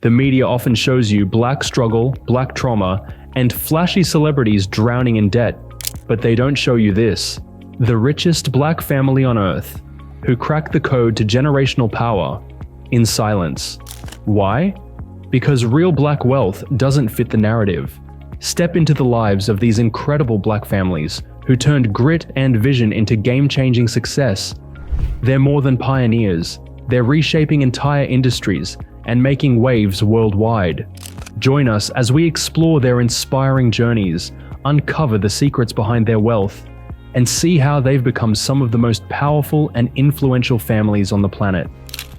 The media often shows you black struggle, black trauma, and flashy celebrities drowning in debt. But they don't show you this: the richest black family on earth, who cracked the code to generational power in silence. Why? Because real black wealth doesn't fit the narrative. Step into the lives of these incredible black families who turned grit and vision into game-changing success. They're more than pioneers. They're reshaping entire industries and making waves worldwide. Join us as we explore their inspiring journeys, uncover the secrets behind their wealth, and see how they've become some of the most powerful and influential families on the planet.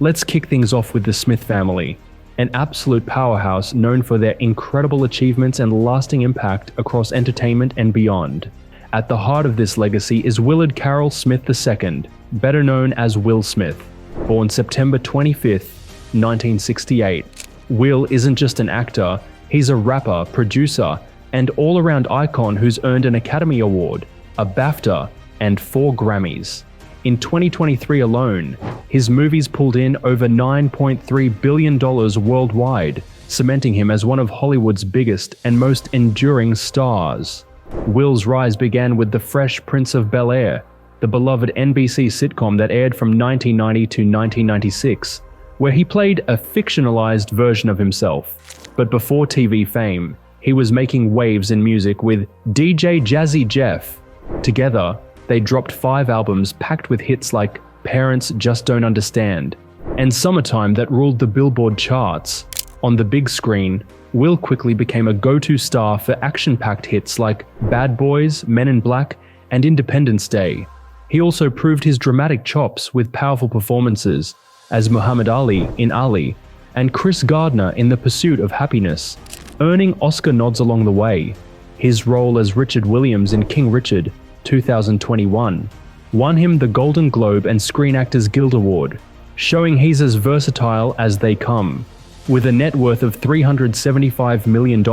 Let's kick things off with the Smith family, an absolute powerhouse known for their incredible achievements and lasting impact across entertainment and beyond. At the heart of this legacy is Willard Carroll Smith II, better known as Will Smith, born September 25th, 1968. Will isn't just an actor, he's a rapper, producer, and all-around icon who's earned an Academy Award, a BAFTA, and 4 Grammys. In 2023 alone, his movies pulled in over $9.3 billion worldwide, cementing him as one of Hollywood's biggest and most enduring stars. Will's rise began with The Fresh Prince of Bel-Air, the beloved NBC sitcom that aired from 1990 to 1996, where he played a fictionalized version of himself. But before TV fame, he was making waves in music with DJ Jazzy Jeff. Together, they dropped 5 albums packed with hits like Parents Just Don't Understand and Summertime that ruled the Billboard charts. On the big screen, Will quickly became a go-to star for action-packed hits like Bad Boys, Men in Black, and Independence Day. He also proved his dramatic chops with powerful performances as Muhammad Ali in Ali and Chris Gardner in The Pursuit of Happiness, earning Oscar nods along the way. His role as Richard Williams in King Richard, 2021, won him the Golden Globe and Screen Actors Guild Award, showing he's as versatile as they come. With a net worth of $375 million,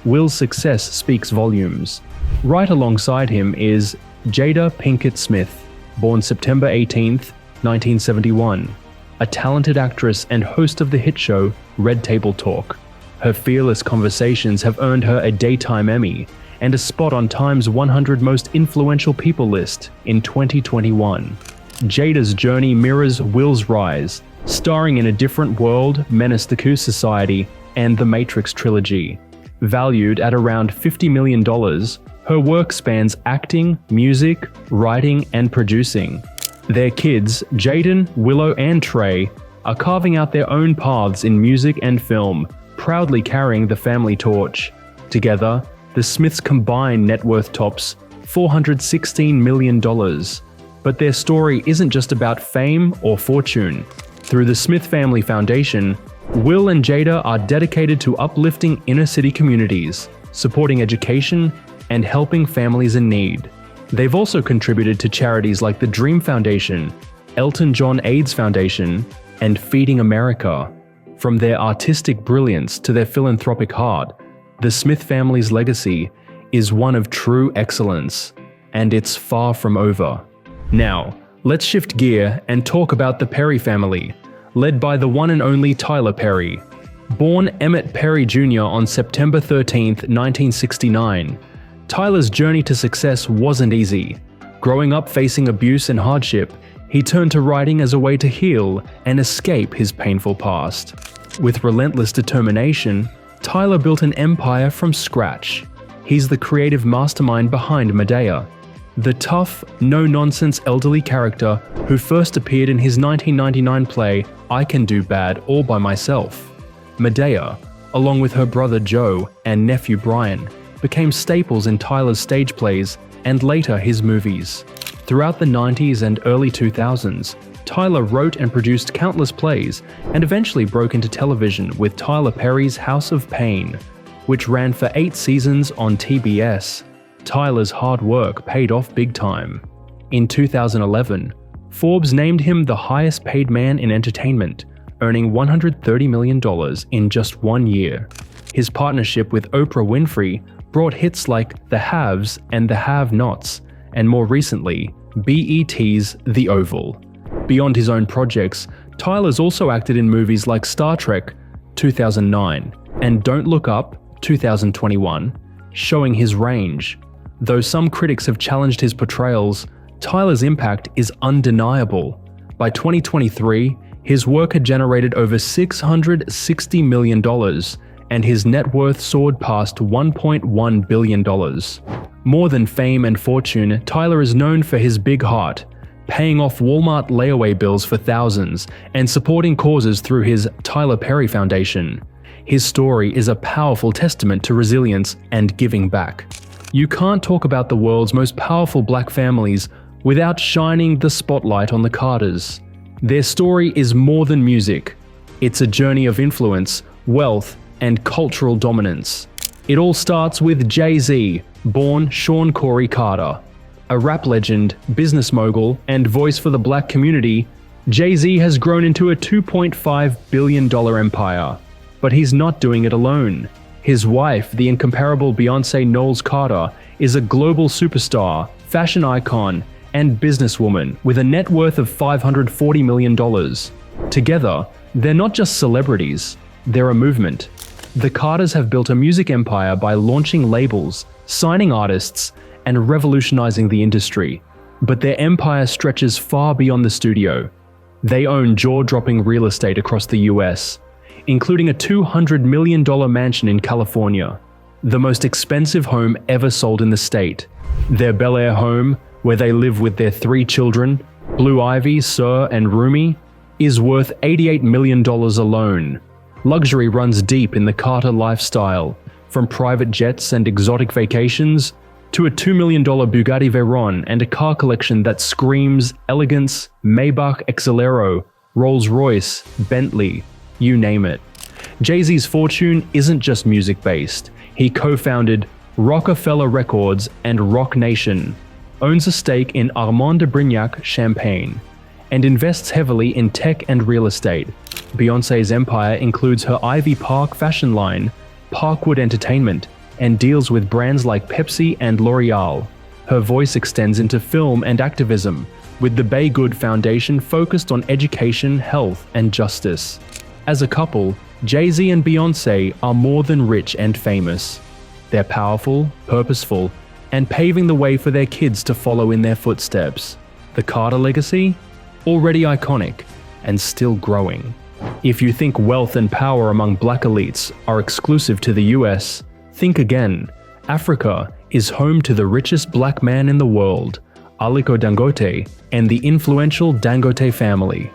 Will's success speaks volumes. Right alongside him is Jada Pinkett Smith, born September 18th, 1971, a talented actress and host of the hit show Red Table Talk. Her fearless conversations have earned her a Daytime Emmy and a spot on Time's 100 Most Influential People list in 2021. Jada's journey mirrors Will's rise, starring in A Different World, Menace to Society, and The Matrix trilogy. Valued at around $50 million, her work spans acting, music, writing, and producing. Their kids, Jaden, Willow, and Trey, are carving out their own paths in music and film, proudly carrying the family torch. Together, the Smiths' combined net worth tops $416 million. But their story isn't just about fame or fortune. Through the Smith Family Foundation, Will and Jada are dedicated to uplifting inner-city communities, supporting education, and helping families in need. They've also contributed to charities like the Dream Foundation, Elton John AIDS Foundation, and Feeding America. From their artistic brilliance to their philanthropic heart, the Smith family's legacy is one of true excellence, and it's far from over. Now, let's shift gear and talk about the Perry family, led by the one and only Tyler Perry. Born Emmett Perry Jr. on September 13, 1969, Tyler's journey to success wasn't easy. Growing up facing abuse and hardship, he turned to writing as a way to heal and escape his painful past. With relentless determination, Tyler built an empire from scratch. He's the creative mastermind behind Medea, the tough, no-nonsense elderly character who first appeared in his 1999 play I Can Do Bad All By Myself. Medea, along with her brother Joe and nephew Brian, became staples in Tyler's stage plays and later his movies. Throughout the 90s and early 2000s, Tyler wrote and produced countless plays and eventually broke into television with Tyler Perry's House of Pain, which ran for 8 seasons on TBS. Tyler's hard work paid off big time. In 2011, Forbes named him the highest paid man in entertainment, earning $130 million in just 1 year. His partnership with Oprah Winfrey brought hits like The Haves and The Have-Nots, and more recently, BET's The Oval. Beyond his own projects, Tyler's also acted in movies like Star Trek, 2009, and Don't Look Up, 2021, showing his range. Though some critics have challenged his portrayals, Tyler's impact is undeniable. By 2023, his work had generated over $660 million, and his net worth soared past $1.1 billion. More than fame and fortune, Tyler is known for his big heart, paying off Walmart layaway bills for thousands, and supporting causes through his Tyler Perry Foundation. His story is a powerful testament to resilience and giving back. You can't talk about the world's most powerful black families without shining the spotlight on the Carters. Their story is more than music. It's a journey of influence, wealth, and cultural dominance. It all starts with Jay-Z, born Sean Corey Carter. A rap legend, business mogul, and voice for the black community, Jay-Z has grown into a $2.5 billion empire. But he's not doing it alone. His wife, the incomparable Beyoncé Knowles Carter, is a global superstar, fashion icon, and businesswoman with a net worth of $540 million. Together, they're not just celebrities, they're a movement. The Carters have built a music empire by launching labels, signing artists, and revolutionizing the industry. But their empire stretches far beyond the studio. They own jaw-dropping real estate across the US, including a $200 million mansion in California, the most expensive home ever sold in the state. Their Bel Air home, where they live with their 3 children, Blue Ivy, Sir, and Rumi, is worth $88 million alone. Luxury runs deep in the Carter lifestyle, from private jets and exotic vacations to a $2 million Bugatti Veyron and a car collection that screams elegance, Maybach Exelero, Rolls-Royce, Bentley, you name it. Jay-Z's fortune isn't just music-based. He co-founded Rockefeller Records and Rock Nation, owns a stake in Armand de Brignac Champagne, and invests heavily in tech and real estate. Beyoncé's empire includes her Ivy Park fashion line, Parkwood Entertainment, and deals with brands like Pepsi and L'Oreal. Her voice extends into film and activism, with the Bay Good Foundation focused on education, health, and justice. As a couple, Jay-Z and Beyoncé are more than rich and famous. They're powerful, purposeful, and paving the way for their kids to follow in their footsteps. The Carter legacy? Already iconic, and still growing. If you think wealth and power among black elites are exclusive to the US, think again. Africa is home to the richest black man in the world, Aliko Dangote, and the influential Dangote family.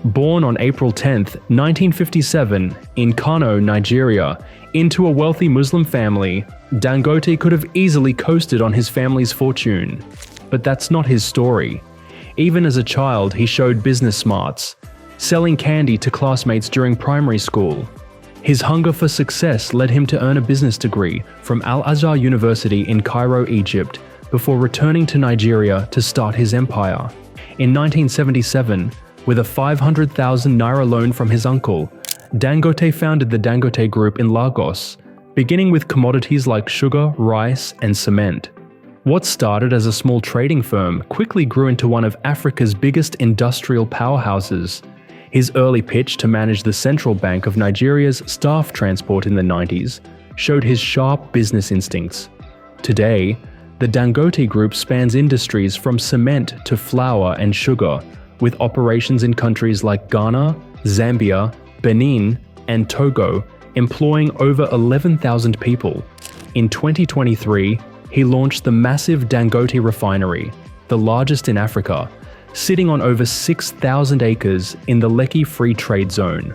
Born on April 10, 1957, in Kano, Nigeria, into a wealthy Muslim family, Dangote could have easily coasted on his family's fortune. But that's not his story. Even as a child, he showed business smarts, selling candy to classmates during primary school. His hunger for success led him to earn a business degree from Al-Azhar University in Cairo, Egypt, before returning to Nigeria to start his empire. In 1977, with a 500,000 naira loan from his uncle, Dangote founded the Dangote Group in Lagos, beginning with commodities like sugar, rice, and cement. What started as a small trading firm quickly grew into one of Africa's biggest industrial powerhouses. His early pitch to manage the Central Bank of Nigeria's staff transport in the 90s showed his sharp business instincts. Today, the Dangote Group spans industries from cement to flour and sugar, with operations in countries like Ghana, Zambia, Benin, and Togo, employing over 11,000 people. In 2023, he launched the massive Dangote refinery, the largest in Africa, sitting on over 6,000 acres in the Lekki Free Trade Zone.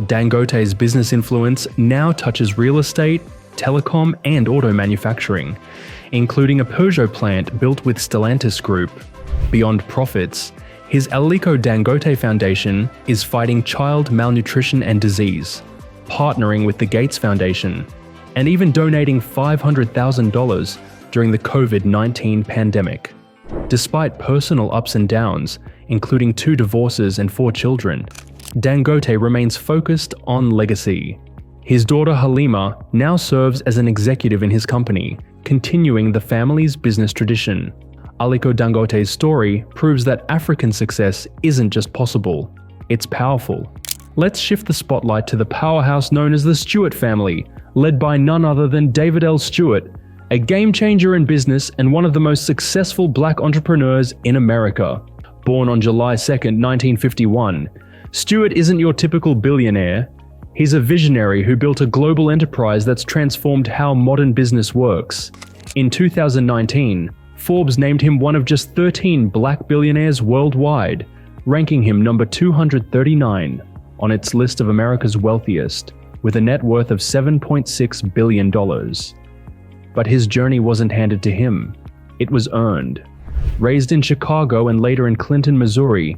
Dangote's business influence now touches real estate, telecom, and auto manufacturing, including a Peugeot plant built with Stellantis Group. Beyond profits, his Aliko Dangote Foundation is fighting child malnutrition and disease, partnering with the Gates Foundation, and even donating $500,000 during the COVID-19 pandemic. Despite personal ups and downs, including 2 divorces and 4 children, Dangote remains focused on legacy. His daughter Halima now serves as an executive in his company, continuing the family's business tradition. Aliko Dangote's story proves that African success isn't just possible, it's powerful. Let's shift the spotlight to the powerhouse known as the Stewart family, led by none other than David L. Stewart, a game-changer in business and one of the most successful black entrepreneurs in America. Born on July 2, 1951, Stewart isn't your typical billionaire. He's a visionary who built a global enterprise that's transformed how modern business works. In 2019, Forbes named him one of just 13 black billionaires worldwide, ranking him number 239 on its list of America's wealthiest, with a net worth of $7.6 billion. But his journey wasn't handed to him. It was earned. Raised in Chicago and later in Clinton, Missouri,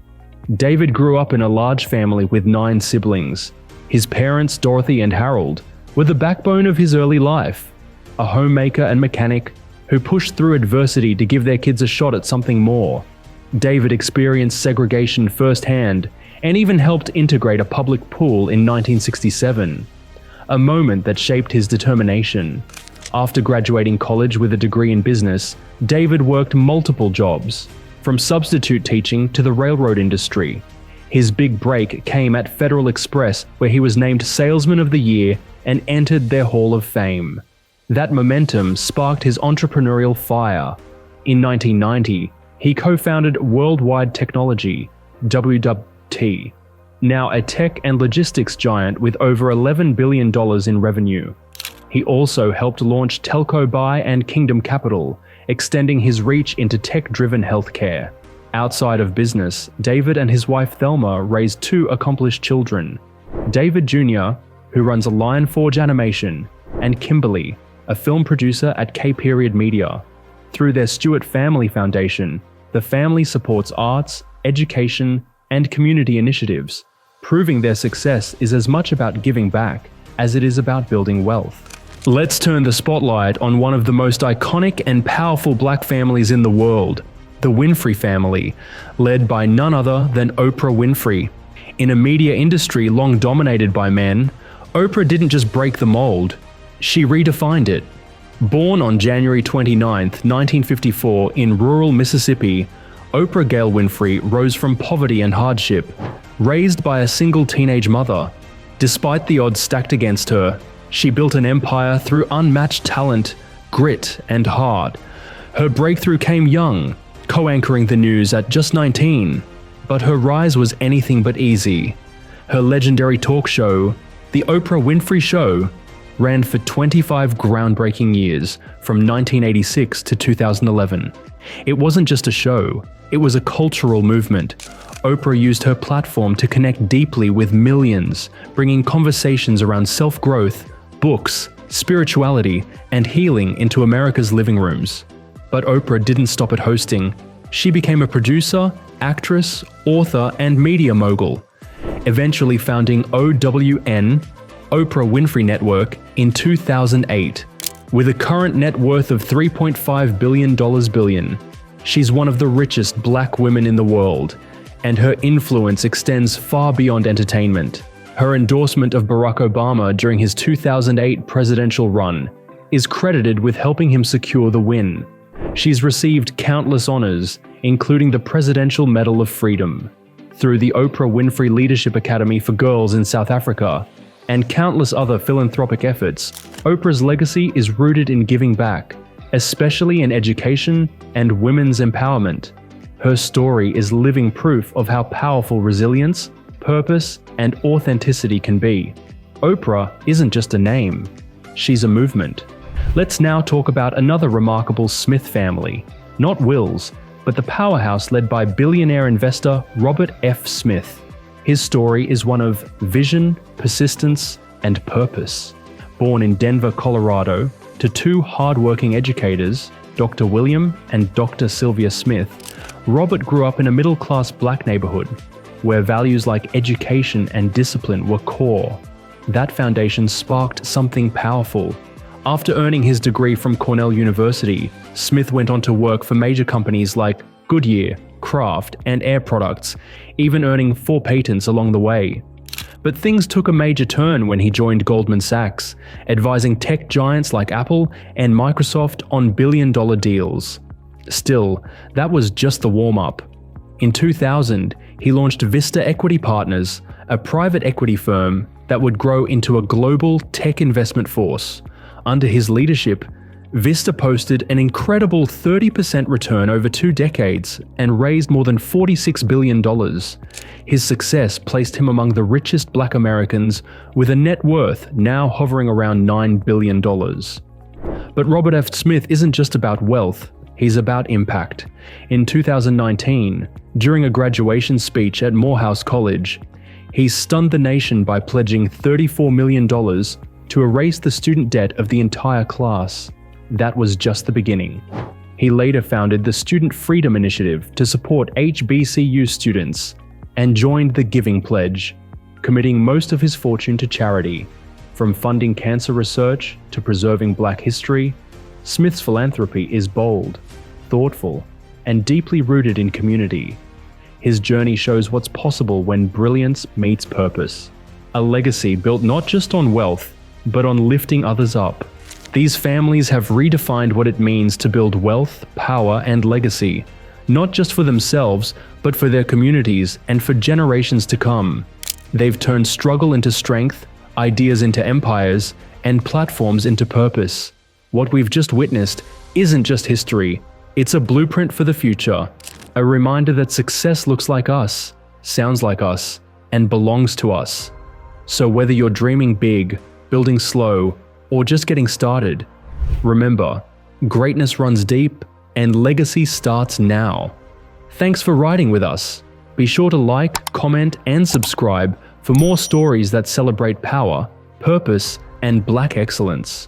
David grew up in a large family with 9 siblings. His parents, Dorothy and Harold, were the backbone of his early life, a homemaker and mechanic who pushed through adversity to give their kids a shot at something more. David experienced segregation firsthand and even helped integrate a public pool in 1967, a moment that shaped his determination. After graduating college with a degree in business, David worked multiple jobs, from substitute teaching to the railroad industry. His big break came at Federal Express, where he was named Salesman of the Year and entered their Hall of Fame. That momentum sparked his entrepreneurial fire. In 1990, he co-founded Worldwide Technology, WWT, now a tech and logistics giant with over $11 billion in revenue. He also helped launch Telco Buy and Kingdom Capital, extending his reach into tech-driven healthcare. Outside of business, David and his wife Thelma raised 2 accomplished children, David Jr., who runs a Lion Forge Animation, and Kimberly, a film producer at K-Period Media. Through their Stewart Family Foundation, the family supports arts, education, and community initiatives, proving their success is as much about giving back as it is about building wealth. Let's turn the spotlight on one of the most iconic and powerful black families in the world, the Winfrey family, led by none other than Oprah Winfrey. In a media industry long dominated by men, Oprah didn't just break the mold, she redefined it. Born on January 29, 1954 in rural Mississippi, Oprah Gail Winfrey rose from poverty and hardship, raised by a single teenage mother. Despite the odds stacked against her, she built an empire through unmatched talent, grit, and heart. Her breakthrough came young, co-anchoring the news at just 19, but her rise was anything but easy. Her legendary talk show, The Oprah Winfrey Show, ran for 25 groundbreaking years from 1986 to 2011. It wasn't just a show, it was a cultural movement. Oprah used her platform to connect deeply with millions, bringing conversations around self-growth, books, spirituality, and healing into America's living rooms. But Oprah didn't stop at hosting. She became a producer, actress, author, and media mogul, eventually founding OWN, Oprah Winfrey Network, in 2008. With a current net worth of $3.5 billion, she's one of the richest black women in the world, and her influence extends far beyond entertainment. Her endorsement of Barack Obama during his 2008 presidential run is credited with helping him secure the win. She's received countless honors, including the Presidential Medal of Freedom, through the Oprah Winfrey Leadership Academy for Girls in South Africa, and countless other philanthropic efforts. Oprah's legacy is rooted in giving back, especially in education and women's empowerment. Her story is living proof of how powerful resilience, purpose, and authenticity can be. Oprah isn't just a name, she's a movement. Let's now talk about another remarkable Smith family, not Wills, but the powerhouse led by billionaire investor Robert F. Smith. His story is one of vision, persistence, and purpose. Born in Denver, Colorado, to 2 hardworking educators, Dr. William and Dr. Sylvia Smith, Robert grew up in a middle-class black neighborhood, where values like education and discipline were core. That foundation sparked something powerful. After earning his degree from Cornell University, Smith went on to work for major companies like Goodyear, Kraft, and Air Products, even earning 4 patents along the way. But things took a major turn when he joined Goldman Sachs, advising tech giants like Apple and Microsoft on billion-dollar deals. Still, that was just the warm-up. In 2000, he launched Vista Equity Partners, a private equity firm that would grow into a global tech investment force. Under his leadership, Vista posted an incredible 30% return over 2 decades and raised more than $46 billion. His success placed him among the richest Black Americans, with a net worth now hovering around $9 billion. But Robert F. Smith isn't just about wealth, he's about impact. In 2019, during a graduation speech at Morehouse College, he stunned the nation by pledging $34 million to erase the student debt of the entire class. That was just the beginning. He later founded the Student Freedom Initiative to support HBCU students and joined the Giving Pledge, committing most of his fortune to charity. From funding cancer research to preserving Black history, Smith's philanthropy is bold, thoughtful, and deeply rooted in community. His journey shows what's possible when brilliance meets purpose. A legacy built not just on wealth, but on lifting others up. These families have redefined what it means to build wealth, power, and legacy, not just for themselves, but for their communities and for generations to come. They've turned struggle into strength, ideas into empires, and platforms into purpose. What we've just witnessed isn't just history, it's a blueprint for the future, a reminder that success looks like us, sounds like us, and belongs to us. So whether you're dreaming big, building slow, or just getting started, remember, greatness runs deep and legacy starts now. Thanks for riding with us. Be sure to like, comment, and subscribe for more stories that celebrate power, purpose, and Black excellence.